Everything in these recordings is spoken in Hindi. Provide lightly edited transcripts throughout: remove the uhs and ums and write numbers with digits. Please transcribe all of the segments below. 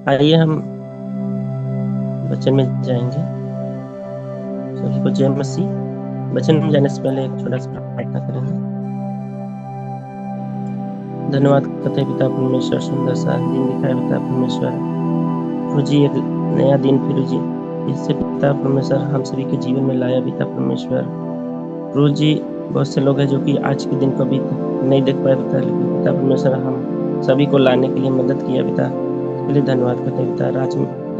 आइए हम वचन में जाएंगे। सभी को जय मसीह। वचन में जाने से पहले एक छोटा सा प्रार्थना करेंगे। धन्यवाद करते हैं पिता परमेश्वर, सुंदर सा दिन दिखाए पिता परमेश्वर। प्रभु जी एक नया दिन फिर जी इससे पिता परमेश्वर हम सभी के जीवन में लाया पिता परमेश्वर। प्रभु जी बहुत से लोग हैं जो कि आज के दिन को भी नहीं देख पाए पिता, लेकिन पिता परमेश्वर हम सभी को लाने के लिए मदद किया पिता, उसके लिए धन्यवाद करते हैं पिता।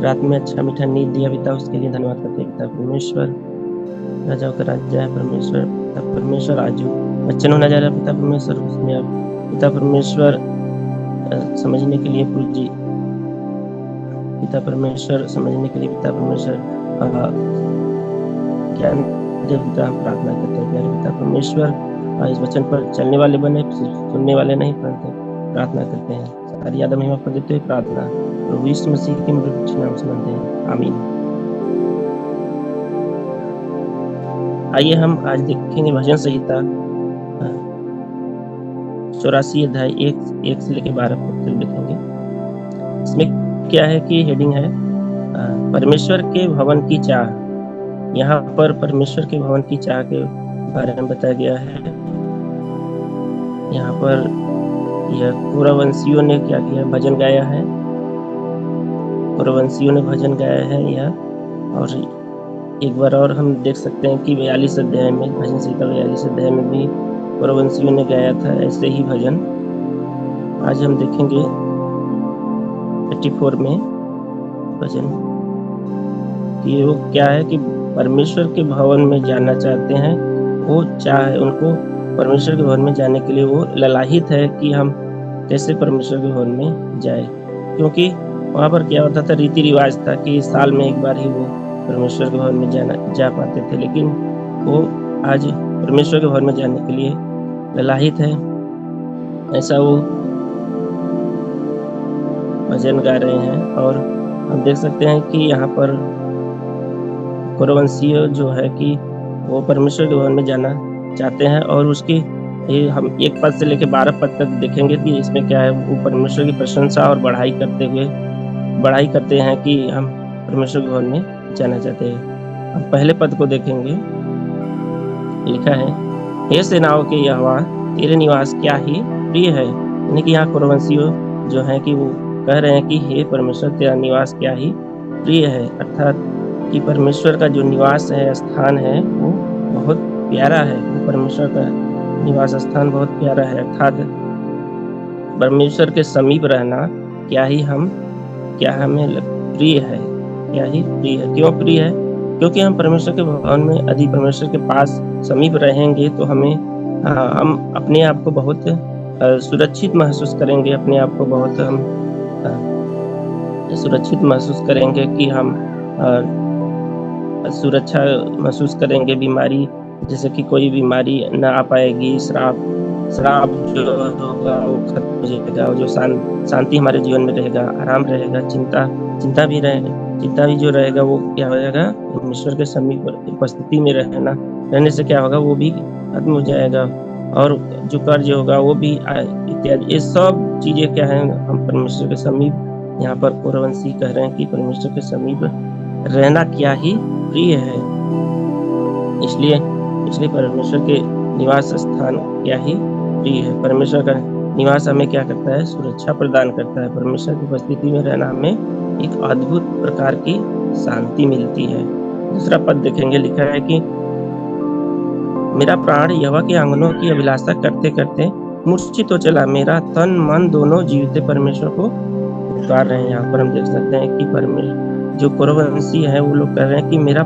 रात में अच्छा मीठा नींद दिया पिता, उसके लिए धन्यवाद करते हैं पिता परमेश्वर। राजाओं का राजा है परमेश्वर, पिता परमेश्वर। आज जो वचन होना जा रहा है पिता परमेश्वर, उसमें आप पिता परमेश्वर समझने के लिए प्रभु जी पिता परमेश्वर समझने के लिए पिता परमेश्वर ज्ञान दे पिता, हम प्रार्थना करते हैं प्यारे पिता परमेश्वर। इस वचन पर चलने वाले बने, सिर्फ सुनने वाले नहीं, परंतु प्रार्थना करते हैं। सारी याद महिमा पर देते हुए प्रार्थना प्रभु यीशु मसीह के मधुर नाम से मांगते हैं, आमीन। आइए हम आज देखेंगे भजन संहिता 84 अध्याय 1 से लेकर 12 तक देखेंगे। इसमें क्या है कि हेडिंग है परमेश्वर के भवन की चाह। यहाँ पर परमेश्वर के भवन की चाह के बारे में बताया गया है। यहाँ पर यह कौरवंशियों ने क्या किया, भजन गाया है। कौरवंशियों ने भजन गाया है यह। और एक बार और हम देख सकते हैं कि 42 अध्याय में, भजन संहिता 42 अध्याय में भी कौरवंशियों ने गाया था ऐसे ही भजन। आज हम देखेंगे 84 में भजन कि वो क्या है कि परमेश्वर के भवन में जाना चाहते हैं। वो चाह है उनको परमेश्वर के भवन में जाने के लिए, वो ललाहित है कि हम कैसे परमेश्वर के भवन में जाए, क्योंकि वहाँ पर क्या होता था, रीति रिवाज था कि साल में एक बार ही वो परमेश्वर के भवन में जा पाते थे। लेकिन वो आज परमेश्वर के भवन में जाने के लिए ललाहित है, ऐसा वो भजन गा रहे हैं। और हम देख सकते हैं कि यहाँ पर कौरवंशीय जो है कि वो परमेश्वर के भवन में जाना चाहते हैं। और उसकी हम 1 पद से लेकर 12 पद तक देखेंगे कि इसमें क्या है, वो परमेश्वर की प्रशंसा और बढ़ाई करते हैं कि हम परमेश्वर के भवन में जाना चाहते हैं। हम पहले पद को देखेंगे। लिखा है, हे सेनाओं के यहोवा तेरे निवास क्या ही प्रिय है। यानी कि यहाँ कौरवंशियों जो है कि वो कह रहे हैं कि हे परमेश्वर तेरा निवास क्या ही प्रिय है, अर्थात कि परमेश्वर का जो निवास है, स्थान है, वो बहुत प्यारा है। वो परमेश्वर का निवास स्थान बहुत प्यारा है, अर्थात परमेश्वर के समीप रहना क्या हमें प्रिय है, क्या ही प्रिय है। क्यों प्रिय है? क्योंकि हम परमेश्वर के भवन में यदि परमेश्वर के पास समीप रहेंगे तो हम अपने आप को बहुत सुरक्षित महसूस करेंगे। अपने आप को बहुत हम सुरक्षित महसूस करेंगे कि हम सुरक्षा महसूस करेंगे। बीमारी, जैसे कि कोई बीमारी ना आ पाएगी। श्राप जो होगा वो खत्म हो जाएगा। जो शांति हमारे जीवन में रहेगा, आराम रहेगा। चिंता भी जो रहेगा वो क्या हो जाएगा, परमेश्वर के समीप उपस्थिति में रहने से क्या होगा, वो भी खत्म हो जाएगा। और जो कर्ज होगा वो भी इत्यादि, ये सब चीजें क्या है, हम परमेश्वर के समीप, यहाँ पर कौरवंशी कह रहे हैं कि परमेश्वर के समीप रहना क्या ही प्रिय है। इसलिए परमेश्वर के निवास स्थान क्या ही प्रिय है। परमेश्वर का निवास हमें क्या करता है, सुरक्षा प्रदान करता है। परमेश्वर की उपस्थिति में रहना हमें एक अद्भुत प्रकार की शांति मिलती है। दूसरा पद देखेंगे। लिखा है कि मेरा प्राण यहोवा के आंगनों की अभिलाषा करते करते मूर्छित हो चला, मेरा तन मन दोनों जीवित परमेश्वर को पुकार रहे हैं। यहाँ पर हम देख सकते हैं कि परमेश्वर, जो कौरवंशी है, वो लोग कह रहे हैं कि मेरा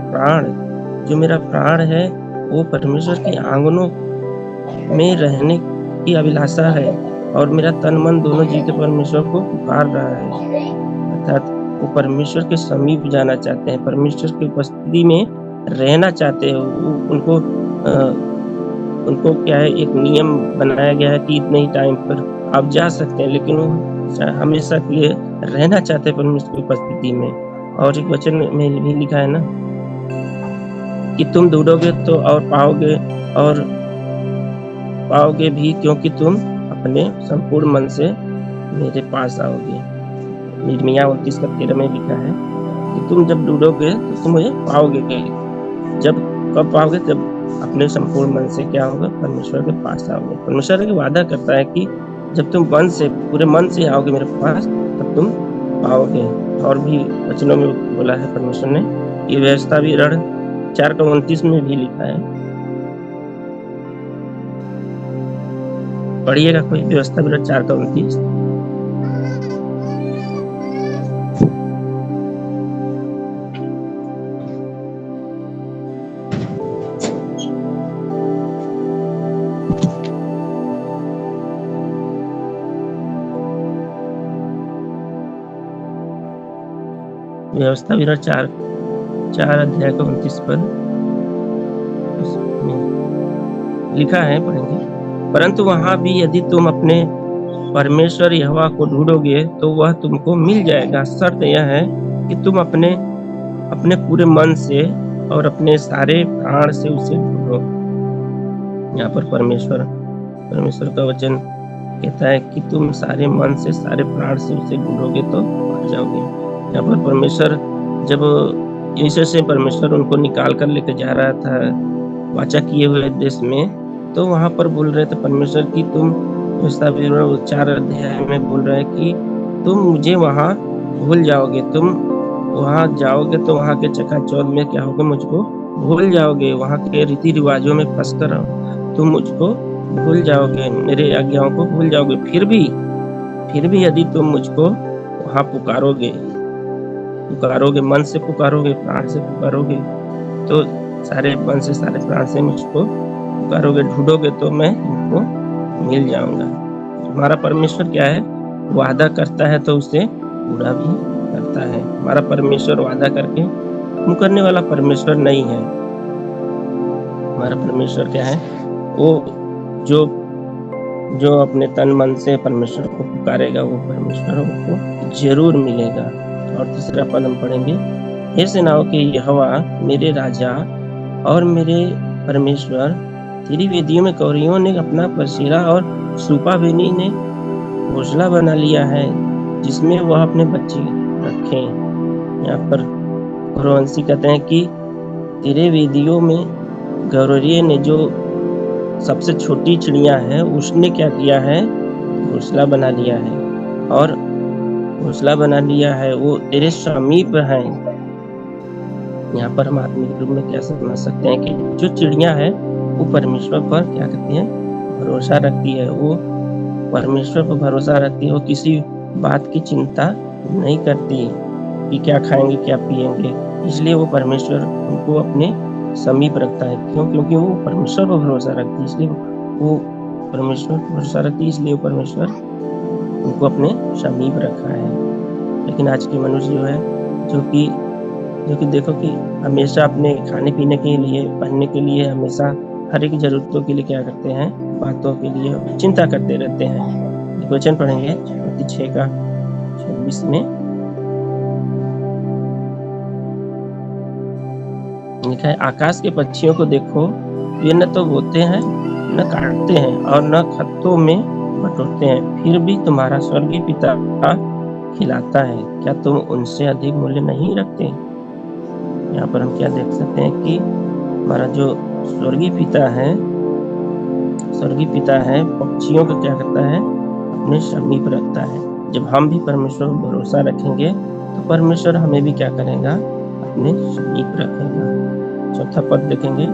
प्राण है वो परमेश्वर के आंगनों में रहने की अभिलाषा है, और मेरा तन मन दोनों जीवित परमेश्वर को पुकार रहा है। अर्थात वो परमेश्वर के समीप जाना चाहते हैं, परमेश्वर की उपस्थिति में रहना चाहते हैं। उनको क्या है, एक नियम बनाया गया है कि इतने ही टाइम पर आप जा सकते हैं, लेकिन वो हमेशा के लिए रहना चाहते हैं परमेश्वर की उपस्थिति में। और एक वचन में भी लिखा है ना कि तुम ढूंढोगे तो और पाओगे भी, क्योंकि तुम अपने संपूर्ण मन से मेरे पास आओगे। यिर्मयाह 29:13 में लिखा है कि तुम जब ढूंढोगे तो तुम मुझे पाओगे। जब कब पाओगे? जब अपने संपूर्ण मन से क्या होगा? परमेश्वर के पास आओगे। परमेश्वर एक वादा करता है कि जब तुम पूरे मन से आओगे मेरे पास, तब तुम पाओगे। और भी वचनों में बोला है परमेश्वर ने, ये व्यवस्था विवरण 4:29 में भी लिखा है। पढ़िएगा कोई, व्यवस्था विवरण 4:29। व्यवस्था विवरण 4 अध्याय का 29 पद लिखा है, पढ़ेंगे। परंतु वहां भी यदि तुम अपने परमेश्वर यहोवा को ढूंढोगे तो वह तुमको मिल जाएगा। शर्त यह है कि तुम अपने पूरे मन से और अपने सारे प्राण से उसे ढूंढो। यहाँ पर परमेश्वर का वचन कहता है कि तुम सारे मन से, सारे प्राण से उसे ढूंढोगे तो पा जाओगे। यहाँ पर परमेश्वर, जब यीशु से परमेश्वर उनको निकाल कर लेकर जा रहा था वाचा किए हुए देश में, तो वहां पर बोल रहे थे परमेश्वर की तुम 4 अध्याय में बोल रहे हैं कि तुम मुझे वहां भूल जाओगे। तुम वहां जाओगे तो वहां के चकाचौंध में क्या होगा? मुझको भूल जाओगे। वहां के रीति रिवाजों में फंसकर तुम मुझको भूल जाओगे, मेरे आज्ञाओं को भूल जाओगे। फिर भी यदि तुम मुझको वहां पुकारोगे, मन से पुकारोगे, प्राण से पुकारोगे, तो सारे मन से, सारे प्राण से मुझको पुकारोगे, ढूंढोगे तो मैं तुमको मिल जाऊंगा। हमारा परमेश्वर क्या है? वादा करता है तो उसे पूरा भी करता है। हमारा परमेश्वर वादा करके मुकरने वाला परमेश्वर नहीं है। हमारा परमेश्वर क्या है? वो जो अपने तन मन से परमेश्वर को पुकारेगा, वो परमेश्वर को जरूर मिलेगा। और तीसरा पद हम पढ़ेंगे, हे सेनाओं के यहोवा मेरे राजा और मेरे परमेश्वर, तेरी वेदियों में कौरियों ने अपना पसीरा और सूपाबेनी ने घोंसला बना लिया है, जिसमें वह अपने बच्चे रखे। यहाँ पर गौरवंशी कहते हैं कि तेरे वेदियों में गौरवरिये ने, जो सबसे छोटी चिड़िया है, उसने क्या किया है? घोंसला बना लिया है। और घोंसला बना लिया है, वो तेरे समीप है। यहाँ पर हम आत्मिक रूप में क्या समझ सकते हैं कि जो चिड़िया है वो परमेश्वर पर क्या करती है? भरोसा रखती है। वो परमेश्वर पर भरोसा रखती है। वो किसी बात की चिंता नहीं करती कि क्या खाएंगे, क्या पिएंगे। इसलिए वो परमेश्वर उनको अपने समीप रखता है। क्यों? क्योंकि वो परमेश्वर पर भरोसा रखती है, इसलिए वो परमेश्वर पर भरोसा रखती है, इसलिए वो परमेश्वर उनको अपने समीप रखा है। लेकिन आज के मनुष्य जो है, जो कि देखो कि हमेशा अपने खाने पीने के लिए, पहनने के लिए, हमेशा हर एक जरूरतों के लिए क्या करते हैं? बातों के लिए चिंता करते रहते हैं। वचन पढ़ेंगे 6:26 में लिखा है, आकाश के पक्षियों को देखो, वे न तो बोते हैं, न काटते हैं और न खत्तों में बटोरते हैं, फिर भी तुम्हारा स्वर्गीय पिता खिलाता है। क्या तुम उनसे अधिक मूल्य नहीं रखते? यहाँ पर हम क्या देख सकते हैं कि हमारा जो स्वर्गीय पिता है पक्षियों को क्या करता है? अपने समीप रखता है। जब हम भी परमेश्वर पर भरोसा रखेंगे तो परमेश्वर हमें भी क्या करेगा? अपने समीप रखेगा। चौथा पद देखेंगे,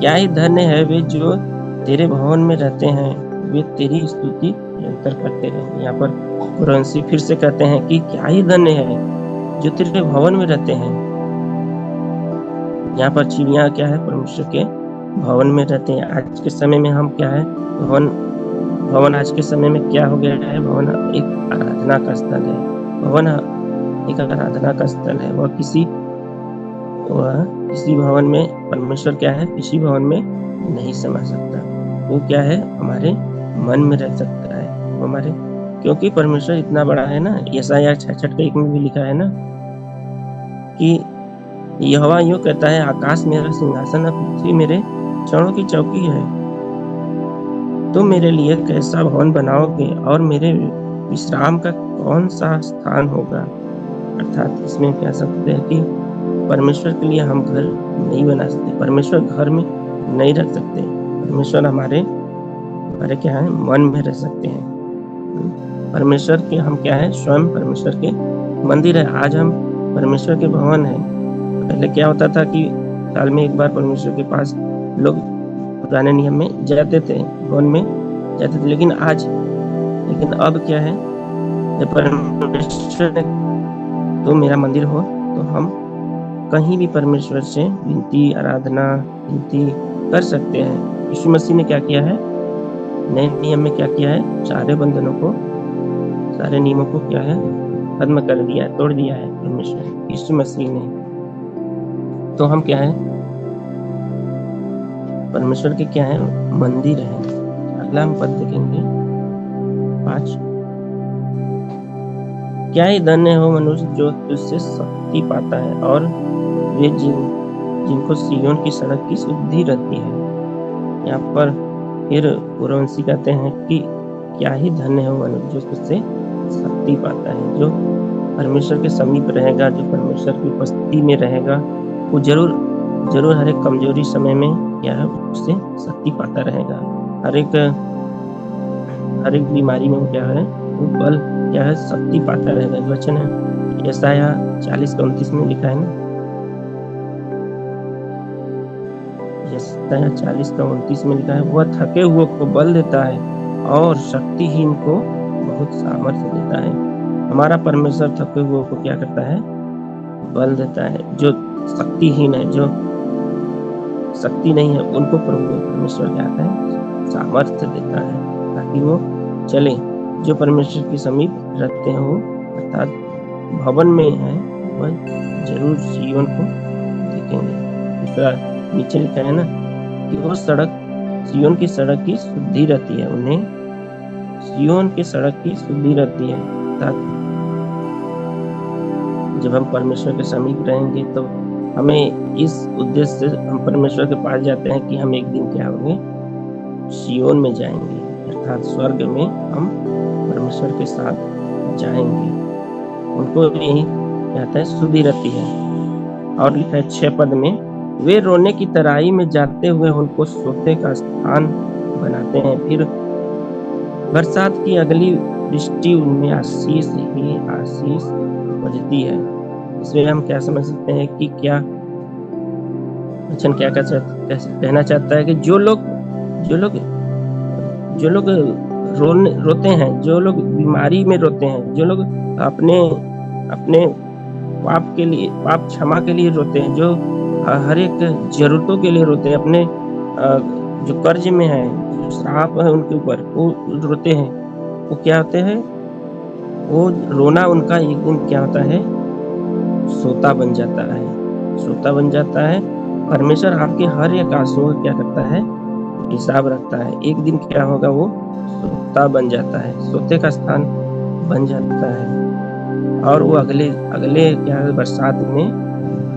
क्या ही धन्य है वे जो तेरे भवन में रहते हैं, वे तेरी स्तुति निरंतर करते रहे। यहाँ पर कुरंसी फिर से कहते हैं कि क्या ही धन्य है जो तेरे भवन में रहते हैं। यहाँ पर चिड़िया क्या है? परमेश्वर के भवन में रहते हैं। आज के समय में हम क्या है? भवन आज के समय में क्या हो गया है? भवन एक आराधना का स्थल है। भवन एक आराधना का स्थल है। वह किसी भवन में परमेश्वर क्या है? किसी भवन में नहीं समा सकता। वो क्या है? हमारे मन में रह सकता है। वो हमारे, क्योंकि परमेश्वर इतना बड़ा है ना। यशायाह 66:1 में भी लिखा है ना कि यहोवा यूं कहता है, आकाश मेरा सिंहासन है, पृथ्वी मेरे चरणों की चौकी है। तुम मेरे लिए कैसा भवन बनाओगे और मेरे विश्राम का कौन सा स्थान होगा। अर्थात इसमें कह सकते हैं कि परमेश्वर के लिए हम घर नहीं बना सकते, परमेश्वर घर में नहीं रख सकते, परमेश्वर हमारे हमारे क्या है, मन में रह सकते हैं। परमेश्वर के हम क्या है, स्वयं परमेश्वर के मंदिर है। आज हम परमेश्वर के भवन है। पहले क्या होता था कि साल में एक बार परमेश्वर के पास लोग पुराने नियम में जाते थे, भवन में जाते थे, लेकिन अब क्या है, जब परमेश्वर ने तो मेरा मंदिर हो, तो हम कहीं भी परमेश्वर से विनती, आराधना, विनती कर सकते हैं। यीशु मसीह ने क्या किया है, नए नियम में क्या किया है, सारे बंधनों को, सारे नियमों को क्या है, खत्म कर दिया है, तोड़ दिया है परमेश्वर यीशु मसीह ने। तो हम क्या है, परमेश्वर के क्या है, मंदिर है। अगला हम पद देखेंगे 5। क्या ही धन्य हो मनुष्य जो तुझसे शक्ति पाता है, और वे जिनको सिय्योन की सड़क की शुद्धि रहती है। यहाँ पर फिर पूर्ववंशी कहते हैं कि क्या ही धन्य हो मनुष्य जो तुझसे शक्ति पाता है, जो परमेश्वर के समीप रहेगा, जो परमेश्वर की उपस्थिति में रहेगा, वो जरूर हर एक कमजोरी समय में क्या है, उससे शक्ति पाता रहेगा। हर एक बीमारी में क्या है, वो बल क्या है, शक्ति पाता रहेगा। वचन है यशायाह 40:29 में लिखा है ना, यशायाह 40:29 में लिखा है, वह थके हुए को बल देता है और शक्तिहीन को बहुत सामर्थ्य देता है। हमारा परमेश्वर थके हुए को क्या करता है, बल देता है। जो शक्तिहीन है, जो शक्ति नहीं है, उनको परमेश्वर क्या आता है, सामर्थ्य देता है, ताकि वो चले। जो परमेश्वर के समीप रहते हैं, वो अर्थात भवन में है, वह जरूर सिय्योन को देखेंगे। दूसरा नीचे लिखा है ना कि वो सिय्योन की सड़क की शुद्धि रहती है, उन्हें सिय्योन की सड़क की शुद्धि रहती है। अर्थात जब हम परमेश्वर के समीप रहेंगे तो हमें इस उद्देश्य से हम परमेश्वर के पास जाते हैं कि हम एक दिन क्या होंगे, सिय्योन में जाएंगे, अर्थात स्वर्ग में हम परमेश्वर के साथ जाएंगे। उनको यही कहता है, शुद्धि रहती है। और लिखा है 6 पद में, वे रोने की तराई में जाते हुए उनको सोते का स्थान बनाते हैं, फिर बरसात की अगली वृष्टि उनमें आशीष ही आशीष बजती है। इसमें हम क्या समझ सकते हैं कि क्या वचन क्या कहना चाहता है कि जो लोग रोते हैं, जो लोग बीमारी में रोते हैं, जो लोग अपने पाप क्षमा के लिए रोते हैं, जो हर एक जरूरतों के लिए रोते हैं, अपने जो कर्ज में है, जो श्राप है उनके ऊपर, वो रोते हैं, वो क्या होते हैं, वो रोना उनका एक दिन क्या होता है, सोता बन जाता है। परमेश्वर आपके हर एक आंसुओं का क्या करता है, हिसाब रखता है। एक दिन क्या होगा, वो सोता बन जाता है, सोते का स्थान बन जाता है, और वो अगले क्या है, बरसात में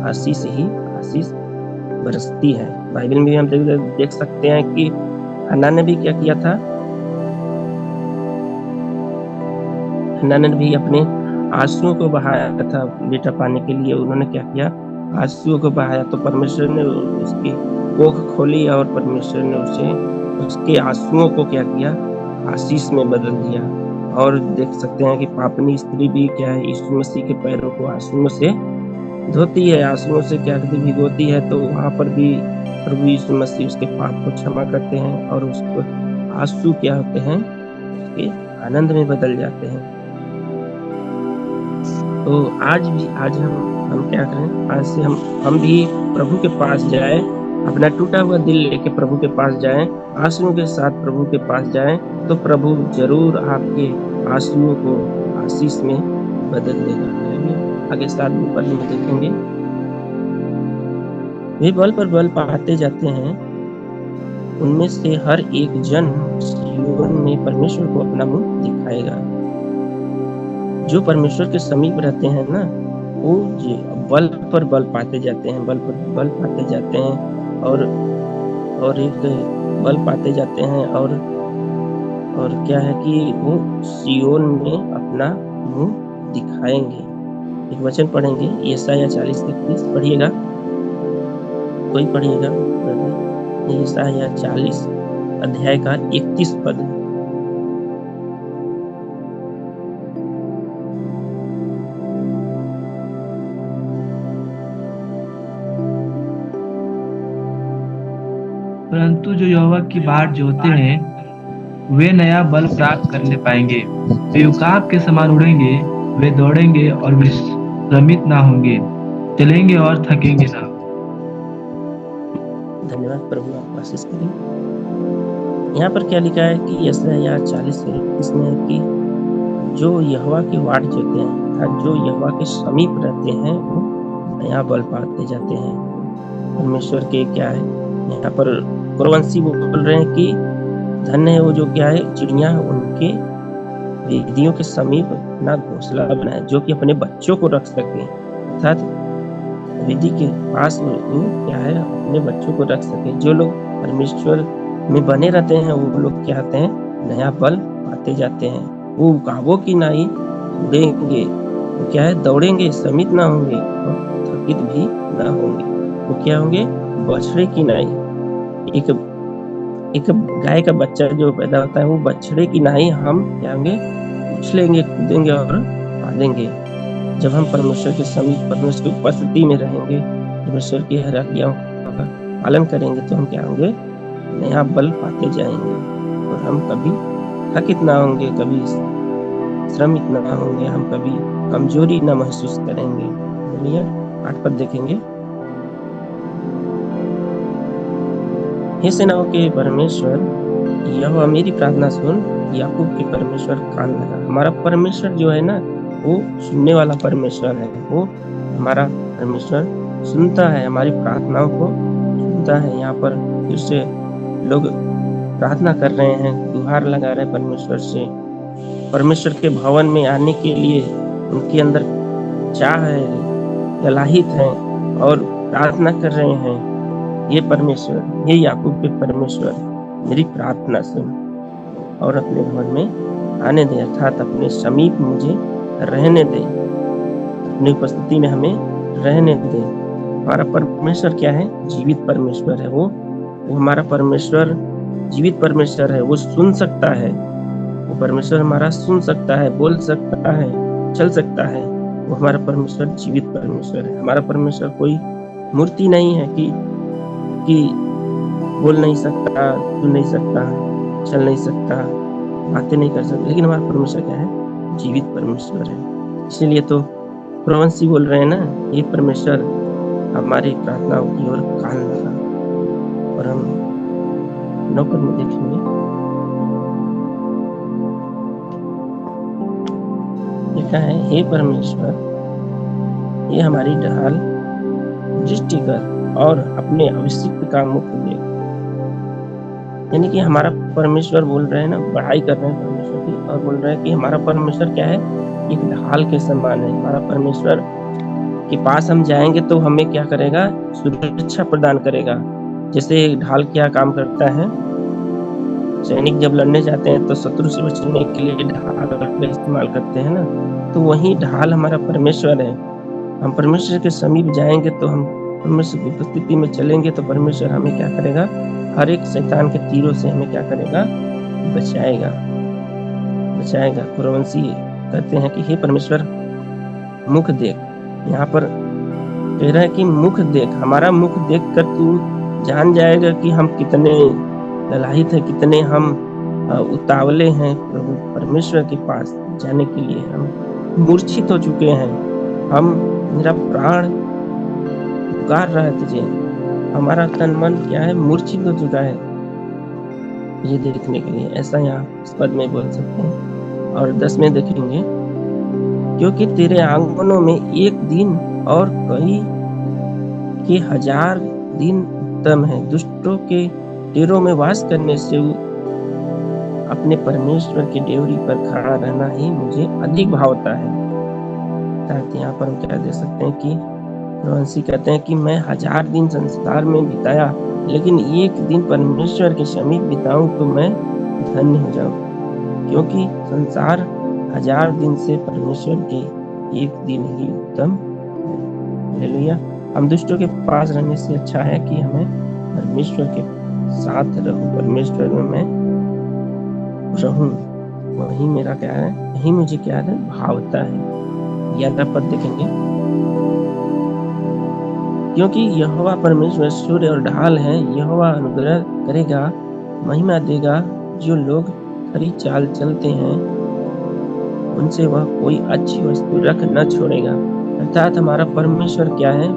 आशीष ही आशीष बरसती है। बाइबल में हम देख सकते हैं कि हन्ना ने भी क्या किया था, हन्ना ने भी अपने आंसुओं को बहाया था बेटा पाने के लिए। उन्होंने क्या किया, आंसुओं को बहाया, तो परमेश्वर ने उसकी कोख खोली और परमेश्वर ने उसके आंसुओं को क्या किया, आशीष में बदल दिया। और देख सकते हैं कि पापनी स्त्री भी क्या है, यीशु मसीह के पैरों को आंसुओं से धोती है, आंसुओं से क्या करती, भिगोती है, तो वहां पर भी प्रभु यीशु मसीह उसके पाप को क्षमा करते हैं, और उसको आंसू क्या होते हैं, उसके आनंद में बदल जाते हैं। तो आज हम क्या करें, आज से हम भी प्रभु के पास जाए, अपना टूटा हुआ दिल लेके प्रभु के पास जाएं, आंसुओं के साथ प्रभु के पास जाएं, तो प्रभु जरूर आपके आंसुओं को आशीष में बदल देगा। आगे 7 पद में देखेंगे, वे बल पर बल पाते जाते हैं, उनमें से हर एक जन जीवन में परमेश्वर को अपना मुंह दिखाएगा। जो परमेश्वर के समीप रहते हैं ना, वो बल पर बल पाते जाते हैं, बल पर बल पाते जाते हैं, और एक बल पाते जाते हैं, और और क्या है कि वो सिय्योन में अपना मुँह दिखाएँगे। एक वचन पढ़ेंगे यशायाह 40:31 पढ़िएगा। कोई पढ़िएगा ब्रदर, यशायाह 40 अध्याय का 31 पद। परंतु जो यहोवा की बाट जोहते हैं वे नया बल प्राप्त करने पाएंगे। वे उकाब के समान उड़ेंगे, वे दौड़ेंगे और विश्रमित ना होंगे, चलेंगे और थकेंगे ना। धन्यवाद प्रभु, आप आशीष करें। यहाँ पर क्या लिखा है कि यशायाह 40:31 में है कि जो यहोवा की वाट जोते हैं अर्थात जो यहोवा के समीप रहते हैं वो नया बल पाते जाते हैं। परमेश्वर के क्या है यहाँ पर कुरवंशी बोल रहे हैं कि धन्य है वो जो क्या है चिड़िया उनके वेदियों के समीप अपना घोंसला बनाए, जो कि अपने बच्चों को रख सके, अर्थात वेदी के पास वो क्या है अपने बच्चों को रख सके। जो लोग परमेश्वर में बने रहते हैं वो लोग क्या होते हैं नया बल पाते जाते हैं। वो उकाबों की नाई उड़ेंगे, वो क्या है दौड़ेंगे, श्रमित ना होंगे और थकित भी ना होंगे। वो क्या होंगे बछड़े की नाई। एक गाय का बच्चा जो पैदा होता है वो बछड़े की नाई हम क्या होंगे उछलेंगे, कूदेंगे और पालेंगे। जब हम परमेश्वर के समीप परमेश्वर की उपस्थिति में रहेंगे, परमेश्वर की हर आज्ञाओं का पालन करेंगे तो हम क्या होंगे नया बल पाते जाएंगे और हम कभी थकित ना होंगे, कभी श्रमित ना होंगे, हम कभी कमजोरी ना महसूस करेंगे। बोलिए 8 पद देखेंगे। हे सेनाओं के परमेश्वर यहोवा मेरी प्रार्थना सुन, याकूब के परमेश्वर कान लगा। हमारा परमेश्वर जो है ना वो सुनने वाला परमेश्वर है। वो हमारा परमेश्वर सुनता है, हमारी प्रार्थनाओं को सुनता है। यहाँ पर फिर से लोग प्रार्थना कर रहे हैं, गुहार लगा रहे हैं परमेश्वर से। परमेश्वर के भवन में आने के लिए उनके अंदर चाह है, ललाहित है और प्रार्थना कर रहे हैं। ये परमेश्वर, ये याकूब के परमेश्वर मेरी प्रार्थना सुन और अपने भवन में आने दे, अर्थात अपने समीप मुझे रहने दे, अपनी उपस्थिति में हमें रहने दे। हमारा परमेश्वर क्या है जीवित परमेश्वर है। वो हमारा परमेश्वर जीवित परमेश्वर है। वो सुन सकता है, वो परमेश्वर हमारा सुन सकता है, बोल सकता है, चल सकता है। वो हमारा परमेश्वर जीवित परमेश्वर है। हमारा परमेश्वर कोई मूर्ति नहीं है कि बोल नहीं सकता, सुन नहीं सकता, चल नहीं सकता, बातें नहीं कर सकता, लेकिन हमारा परमेश्वर क्या है जीवित परमेश्वर है। इसीलिए तो प्रवंशी बोल रहे हैं ना, ये परमेश्वर हमारी प्रार्थनाओं की ओर कान लगा। और हम 9 पद में देखेंगे, लिखा है हे परमेश्वर ये हमारी ढाल दृष्टि कर और अपने अभिषिक्त का मुख देख। यानी कि हमारा परमेश्वर बोल रहे हैं ना, बढ़ाई कर रहे हैं परमेश्वर की और बोल रहे हैं कि हमारा परमेश्वर क्या है एक ढाल के समान है। हमारा परमेश्वर के पास हम जाएंगे तो हमें क्या करेगा सुरक्षा प्रदान करेगा। जैसे ढाल क्या काम करता है, सैनिक जब लड़ने जाते हैं तो शत्रु से बचने के लिए ढाल का इस्तेमाल करते हैं ना, तो वही ढाल हमारा परमेश्वर है। हम परमेश्वर के समीप जाएंगे तो हम परमेश्वर की उपस्थिति में चलेंगे तो परमेश्वर हमें क्या करेगा हर एक शैतान के तीरों से हमें क्या करेगा बचाएगा। कुरवंशी कहते हैं कि हे परमेश्वर मुख देख। यहाँ पर कह रहा है कि मुख देख, हमारा मुख देख कर तू जान जाएगा कि हम कितने ललाहित है, कितने हम उतावले हैं प्रभु परमेश्वर के पास जाने के लिए। हम मूर्छित हो चुके हैं, हम मेरा प्राण पुकार रहा है तुझे, हमारा तन मन क्या है मूर्छित हो चुका है ये देखने के लिए। ऐसा यहाँ इस पद में बोल सकते हैं। और 10 में देखेंगे, क्योंकि तेरे आंगनों में एक दिन और कई के 1000 दिन उत्तम है। दुष्टों के डेरों में वास करने से अपने परमेश्वर के डेवरी पर खड़ा रहना ही मुझे अधिक भावता है। यहाँ पर हम क्या देख सकते हैं कि प्रवंशी कहते हैं कि मैं 1000 दिन संसार में बिताया, लेकिन एक दिन परमेश्वर के समीप बिताऊं तो मैं धन्य हो जाऊं। क्योंकि संसार 1000 दिन से परमेश्वर के एक दिन ही उत्तम है। हालेलुया। हम दुष्टों के पास रहने से अच्छा है कि हमें परमेश्वर के साथ रहूं, परमेश्वर में मैं रहूं, वही मेरा क्या है, यही मुझे क्या है, भावता है। 11 पद देखेंगे। क्योंकि यहोवा परमेश्वर सूर्य और ढाल है, यहोवा अनुग्रह करेगा, महिमा देगा। जो लोग खरी चाल चलते हैं उनसे वह कोई अच्छी वस्तु रख न छोड़ेगा। अर्थात हमारा परमेश्वर क्या है,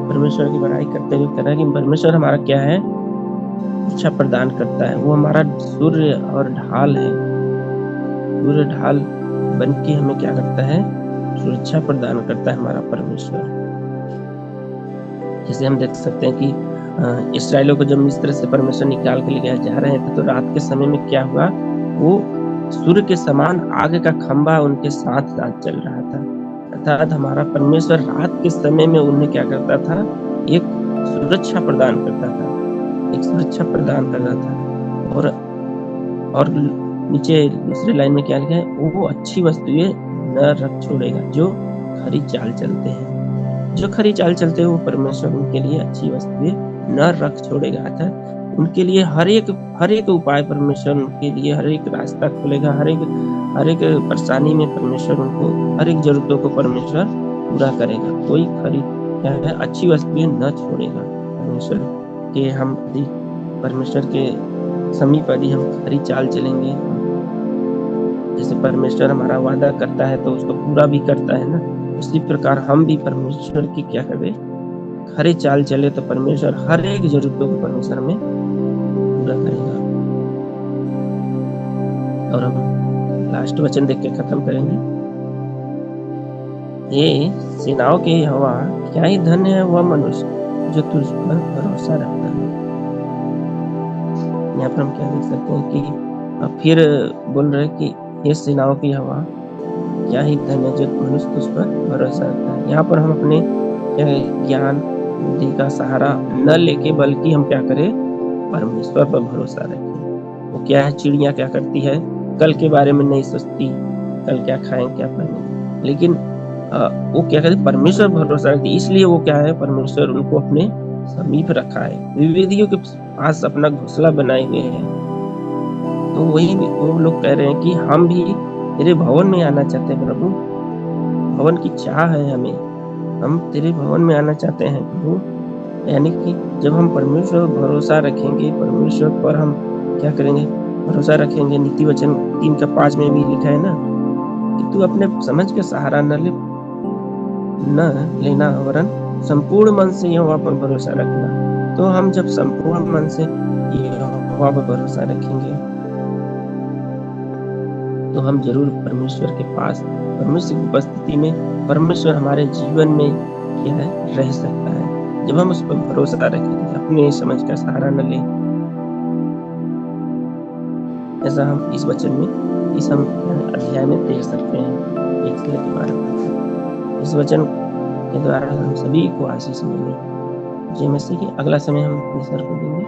परमेश्वर की बड़ाई करते हुए कह रहा है कि परमेश्वर हमारा क्या है, अच्छा प्रदान करता है। वो हमारा सूर्य और ढाल है। सूर्य ढाल बन के हमें क्या करता है, सुरक्षा प्रदान करता है हमारा परमेश्वर। जैसे हम देख सकते हैं कि इसराइलों को जब मिस्र से परमेश्वर निकाल के ले जा रहे थे तो रात के समय में क्या हुआ, वो सूर्य के समान आग का खंभा उनके साथ साथ चल रहा था। अर्थात हमारा परमेश्वर रात के समय में उन्हें क्या करता था, एक सुरक्षा प्रदान करता था, एक सुरक्षा प्रदान कर रहा था। और नीचे दूसरे लाइन में क्या लिखा है, वो अच्छी वस्तुएं न रख छोड़ेगा जो खरी चाल चलते हैं। जो खरी चाल चलते हैं वो परमेश्वर उनके लिए अच्छी वस्तुएं न रख छोड़ेगा। अर्थात उनके लिए हर एक उपाय परमेश्वर उनके लिए हर एक रास्ता खोलेगा। हर एक परेशानी में परमेश्वर उनको हर एक जरूरतों को परमेश्वर पूरा करेगा। कोई खरी क्या है, अच्छी वस्तुएं न छोड़ेगा। परमेश्वर के हम यदि परमेश्वर के समीप यदि हम खरी चाल चलेंगे, जैसे परमेश्वर हमारा वादा करता है तो उसको पूरा भी करता है ना, उसी प्रकार हम भी परमेश्वर की क्या करें, खरे चाल चले तो परमेश्वर हर एक जरूरतों को परमेश्वर में पूरा करेगा। और हम लास्ट वचन देख के खत्म करेंगे। ये सेनाओं के यहोवा, क्या ही धन्य है वह मनुष्य जो तुझ पर भरोसा रखता है। यहाँ पर हम क्या देख सकते हैं कि फिर बोल रहे कि ये सेनाओं की यहोवा, क्या ही धन्य जो मनुष्य तुझ पर भरोसा रखता है। यहाँ पर हम अपने ज्ञान बुद्धि का सहारा न लेके बल्कि हम क्या करें, परमेश्वर पर भरोसा रखें। वो क्या है, चिड़िया क्या करती है, कल के बारे में नहीं सोचती, कल क्या खाएं क्या पहनें, लेकिन वो क्या कहते, परमेश्वर पर भरोसा रखती। इसलिए वो क्या है, परमेश्वर उनको अपने समीप रखा है, विवेदियों के पास अपना घोंसला बनाए हुए है। तो वही वो लोग कह रहे हैं कि हम भी तेरे भवन में आना चाहते हैं प्रभु, भवन की चाह है हमें, हम तेरे भवन में आना चाहते हैं प्रभु। यानी कि जब हम परमेश्वर पर भरोसा रखेंगे, परमेश्वर पर हम क्या करेंगे, भरोसा रखेंगे। नीति वचन 3:5 में भी लिखा है ना कि तू अपने समझ के सहारा न लेना, वरन संपूर्ण मन से यहोवा पर भरोसा रखना। तो हम जब संपूर्ण मन से यहोवा पर भरोसा रखेंगे तो हम जरूर परमेश्वर के पास, परमेश्वर की उपस्थिति में, परमेश्वर हमारे जीवन में क्या है, रह सकता है। जब हम उस पर भरोसा रखेंगे, अपने समझ का सहारा न लें। ऐसा हम इस वचन में, इस हम अध्याय में देख सकते हैं 1 से लेकर 12 तक। इस वचन के द्वारा हम सभी को आशीष मिले। जय मसीह की। अगला समय हम अपने सर को देंगे।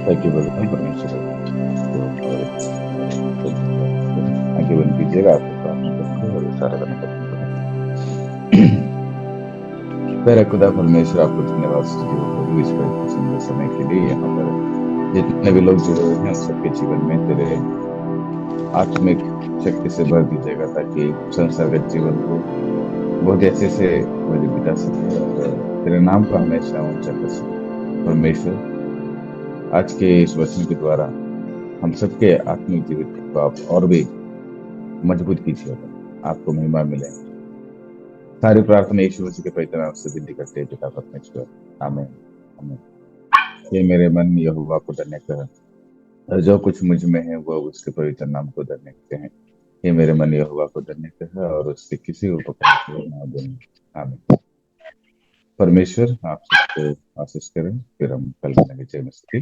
ताकि परमेश्वर आगे बन कीजिएगा, आपको प्रार्थना करेंगे और इशारा करना पसंद करें। प्यारे खुदा परमेश्वर, आपको धन्यवाद स्तुति हो प्रभु इस पवित्र सुंदर समय के लिए। यहाँ पर जितने भी लोग जुड़े हुए हैं सबके जीवन में तेरे आत्मिक शक्ति से भर दीजिएगा, ताकि संसारगत जीवन को बहुत अच्छे से मेरे बिता सके और तेरे नाम को हमेशा ऊंचा कर सके। परमेश्वर, आज के इस वचन के द्वारा हम सबके आत्मिक जीवित को आप और भी मजबूत कीजिएगा, आपको महिमा मिले। सारी प्रार्थना यीशु मसीह के पवित्र नाम से विनती करते हैं पिता परमेश्वर, आमीन आमीन। ये मेरे मन यहोवा को धन्य कर, और जो कुछ मुझ में है वह उसके पवित्र नाम को धन्य करते हैं। ये मेरे मन यहोवा को धन्य कर और उसके किसी उपकार को ना दें। आमीन। परमेश्वर आप सबको आशीष करें। फिर हम कल मिलेंगे। जय मसीह।